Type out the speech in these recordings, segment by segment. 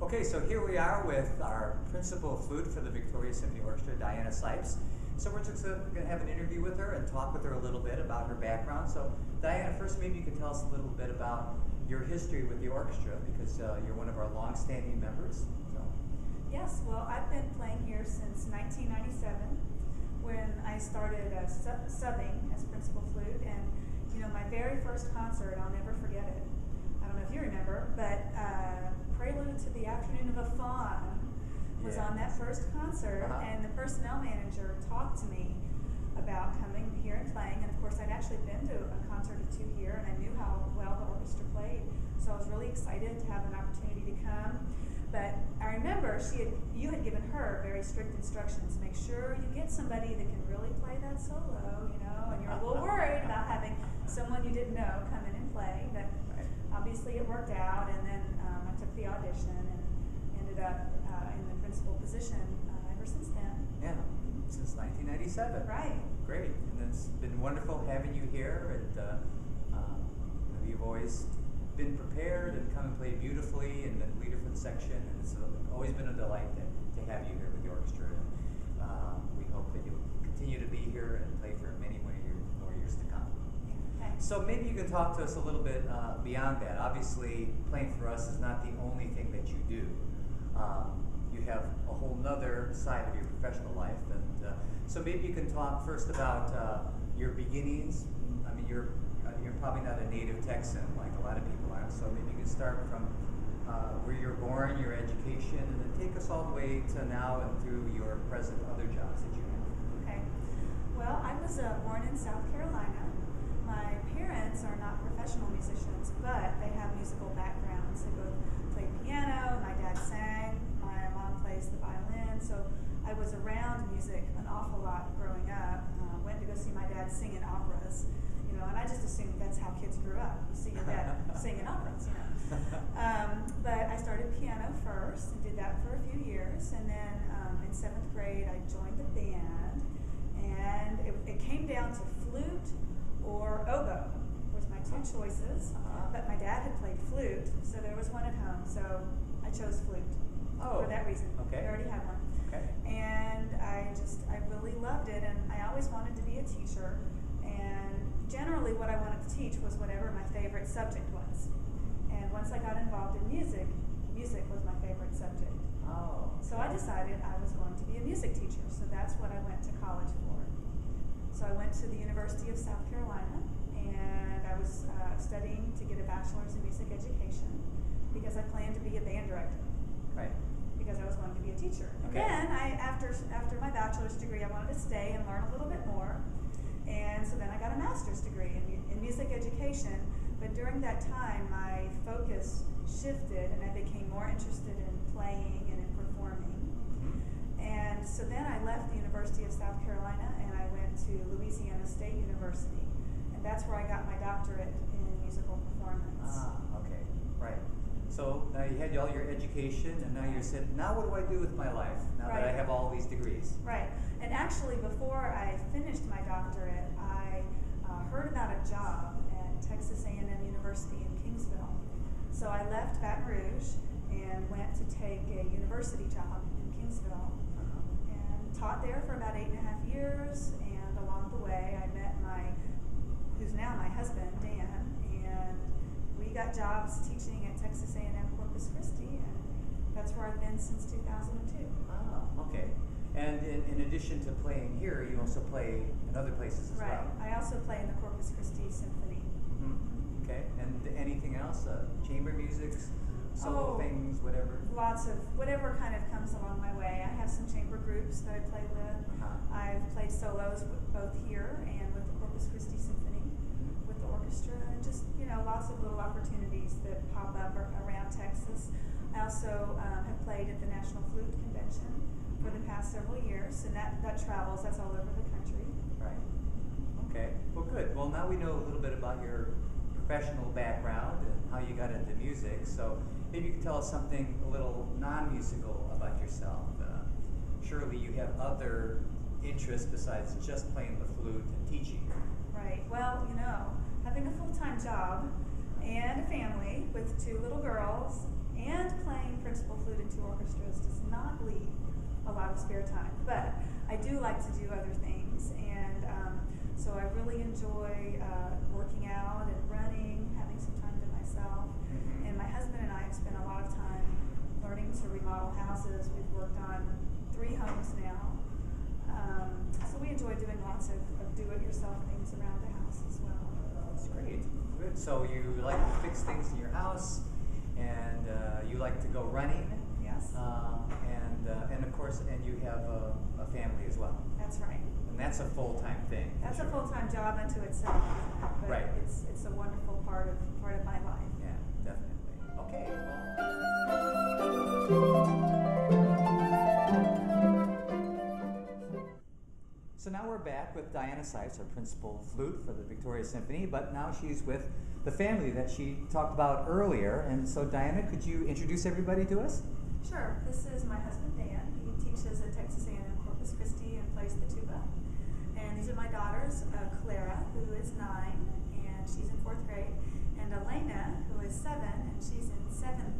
Okay, so here we are with our principal flute for the Victoria Symphony Orchestra, Diana Sipes. So we're just going to have an interview with her and talk with her a little bit about her background. So Diana, first maybe you could tell us a little bit about your history with the orchestra, because you're one of our long-standing members. So. Yes, well, I've been playing here since 1997 when I started subbing as principal flute, and you know, my very first concert, I'll never forget it. I don't know if you remember, but Prelude to the Afternoon of a Faun was on that first concert, and the personnel manager talked to me about coming here and playing, and of course I'd actually been to a concert or two here, and I knew how well the orchestra played, so I was really excited to have an opportunity to come. But I remember you had given her very strict instructions. Make sure you get somebody that can really play that solo, you know, and you're a little worried about having someone you didn't know come in and play, but obviously it worked out, and then I took the audition and ended up in the principal position ever since then. Yeah, since 1997. Right. Great, and it's been wonderful having you here, and you've always been prepared and come and played beautifully, and been leader for the section, and it's always been a delight to have you here with the orchestra, and we hope that you'll continue to be here and play for many more years to come. Thanks. So maybe you can talk to us a little bit beyond that. Obviously, playing for us is not the only thing that you do. You have a whole nother side of your professional life, and so maybe you can talk first about your beginnings. I mean, you're probably not a native Texan like a lot of people are, so maybe you can start from where you're born, your education, and then take us all the way to now and through your present other jobs that you have. Okay. Well, I was born in South Carolina. My parents are not professional musicians, but they have musical backgrounds. They both played piano, my dad sang, my mom plays the violin, so I was around music an awful lot growing up. Went to go see my dad sing in operas, you know, and I just assumed that's how kids grew up. You see your dad sing in operas, you know. But I started piano first and did that for a few years, and then in 7th grade I joined the band, and it came down to flute or oboe was my two choices, but my dad had played flute, so there was one at home, so I chose flute for that reason. Okay. I already had one. Okay. And I really loved it, and I always wanted to be a teacher, and generally what I wanted to teach was whatever my favorite subject was. And once I got involved in music was my favorite subject. Oh. So I decided I was going to be a music teacher, so that's what I went to college for. So I went to the University of South Carolina, and I was studying to get a bachelor's in music education because I planned to be a band director. Right. Because I was going to be a teacher. Okay. And then after my bachelor's degree, I wanted to stay and learn a little bit more. And so then I got a master's degree in music education. But during that time, my focus shifted, and I became more interested in playing and in performing. And so then I left the University of South Carolina, and I went to Louisiana State University. And that's where I got my doctorate in musical performance. Okay, right. So now you had all your education, and now you said, now what do I do with my life, now that I have all these degrees? Right. And actually, before I finished my doctorate, I heard about a job at Texas A&M University in Kingsville. So I left Baton Rouge and went to take a university job in Kingsville, and taught there for about 8.5 years. And along the way, I met who's now my husband, Dan, and we got jobs teaching at Texas A&M Corpus Christi, and that's where I've been since 2002. Oh, okay. And in addition to playing here, you also play in other places as well. Right. I also play in the Corpus Christi Symphony. Okay. And anything else? Chamber music, solo things, whatever? Lots of whatever kind of comes along my way. I have some chamber groups that I play with. I've played solos both here and with the Corpus Christi Symphony, with the orchestra, and just, you know, lots of little opportunities that pop up around Texas. I also have played at the National Flute Convention for the past several years, and that travels. That's all over the country. Right. Okay. Well, good. Well, now we know a little bit about your professional background and how you got into music. So maybe you can tell us something a little non-musical about yourself. Surely you have other interests besides just playing the flute and teaching. Right. Well, you know, having a full-time job and a family with 2 little girls and playing principal flute and not leave a lot of spare time, but I do like to do other things, and so I really enjoy working out and running, having some time to myself. And my husband and I have spent a lot of time learning to remodel houses. We've worked on 3 homes now. So we enjoy doing lots of do-it-yourself things around the house as well. That's great. Good. So you like to fix things in your house, and you like to go running. Yes. And of course, and you have a family as well. That's right. And that's a full-time thing. That's sure. a full-time job unto itself, isn't it? But right. It's a wonderful part of my life. Yeah, definitely. Okay. So now we're back with Diana Seitz, our principal flute for the Victoria Symphony, but now she's with the family that she talked about earlier. And so Diana, could you introduce everybody to us? Sure. This is my husband, Dan. He teaches at Texas A&M Corpus Christi and plays the tuba. And these are my daughters, Clara, who is 9, and she's in 4th grade, and Elena, who is 7, and she's in 7th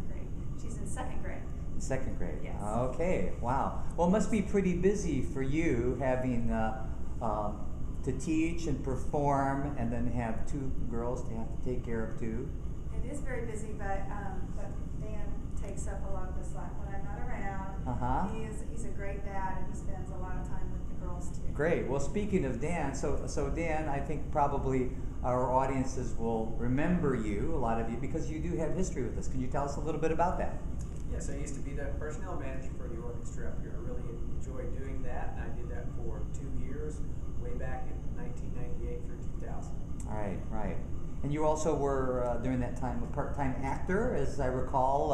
grade. She's in 2nd grade. 2nd grade. Yes. Okay. Wow. Well, it must be pretty busy for you having to teach and perform, and then have 2 girls to have to take care of too. It is very busy, but Dan takes up a lot of the slack when I'm not around. He's a great dad, and he spends a lot of time with the girls too. Great. Well, speaking of Dan, so Dan, I think probably our audiences will remember you, a lot of you, because you do have history with us. Can you tell us a little bit about that? Yes, I used to be the personnel manager for the orchestra up here. I really enjoyed doing that, and I did that for 2 years, way back in 1998 through 2000. All right, right. And you also were, during that time, a part-time actor, as I recall.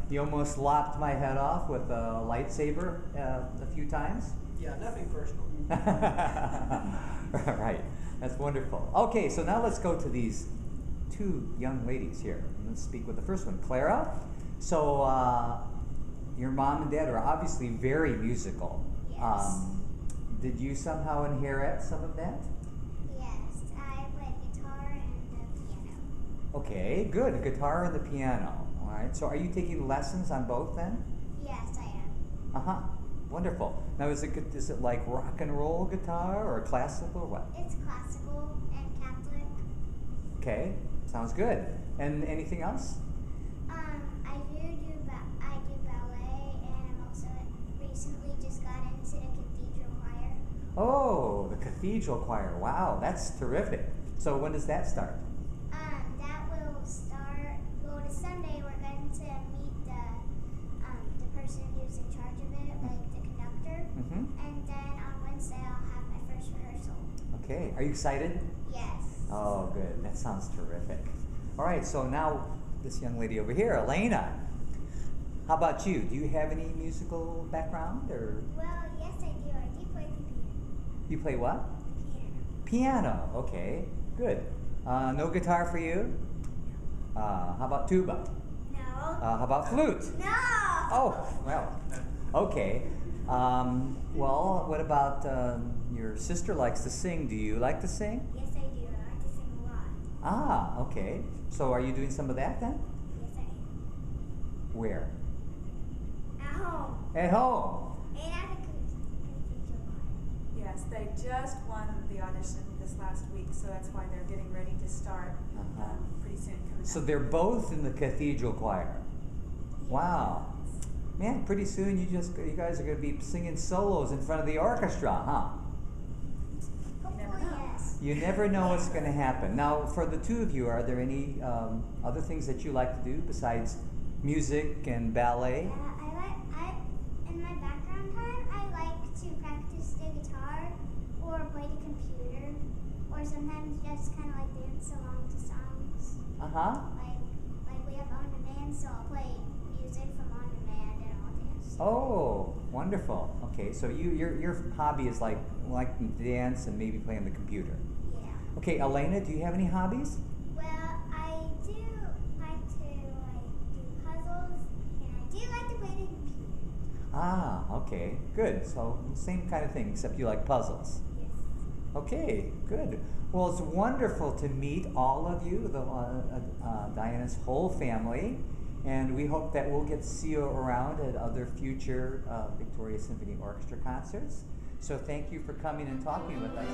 You almost lopped my head off with a lightsaber a few times. Yeah, nothing personal. Right, that's wonderful. Okay, so now let's go to these 2 young ladies here. Let's speak with the first one, Clara. So your mom and dad are obviously very musical. Yes. Did you somehow inherit some of that? Yes, I play guitar and the piano. Okay, good. The guitar and the piano. All right. So are you taking lessons on both then? Yes, I am. Uh-huh. Wonderful. Now, is it like rock and roll guitar or classical or what? It's classical and Catholic. Okay. Sounds good. And anything else? I do ballet, and I'm also recently just got into the cathedral choir. Oh, the cathedral choir. Wow, that's terrific. So when does that start? That will start. Well, this Sunday we're going to meet the person who's in charge of it, like the conductor. And then on Wednesday I'll have my first rehearsal. Okay. Are you excited? Yes. Oh, good. That sounds terrific. All right. So now this young lady over here, Elena. How about you? Do you have any musical background or? Well, yes, I do. I do play the piano. You play what? Piano. Piano. Okay. Good. No guitar for you? How about tuba? No. How about flute? No. Oh, well. Okay. Well, what about your sister likes to sing? Do you like to sing? Yes, I do. I like to sing a lot. Ah, okay. So are you doing some of that then? Yes, I am. Where? At home. At home. And at the cathedral choir. Yes, they just won the audition this last week, so that's why they're getting ready to start pretty soon. Coming So up. they're both in the cathedral choir. Wow. Man, pretty soon you guys are going to be singing solos in front of the orchestra, huh? Hopefully, yes. You never know what's going to happen. Now, for the 2 of you, are there any other things that you like to do besides music and ballet? In my background time, I like to practice the guitar or play the computer, or sometimes just kind of like dance along to songs. Uh-huh. Like we have on demand, so I'll play music from on demand and I'll dance. Oh, wonderful. Okay, so your hobby is like to dance and maybe play on the computer. Yeah. Okay, Elena, do you have any hobbies? Well, I do like to do puzzles, and I do like to play the computer. Ah, okay, good. So same kind of thing, except you like puzzles. Yes. Okay, good. Well, it's wonderful to meet all of you, Diana's whole family. And we hope that we'll get to see you around at other future Victoria Symphony Orchestra concerts. So thank you for coming and talking with us.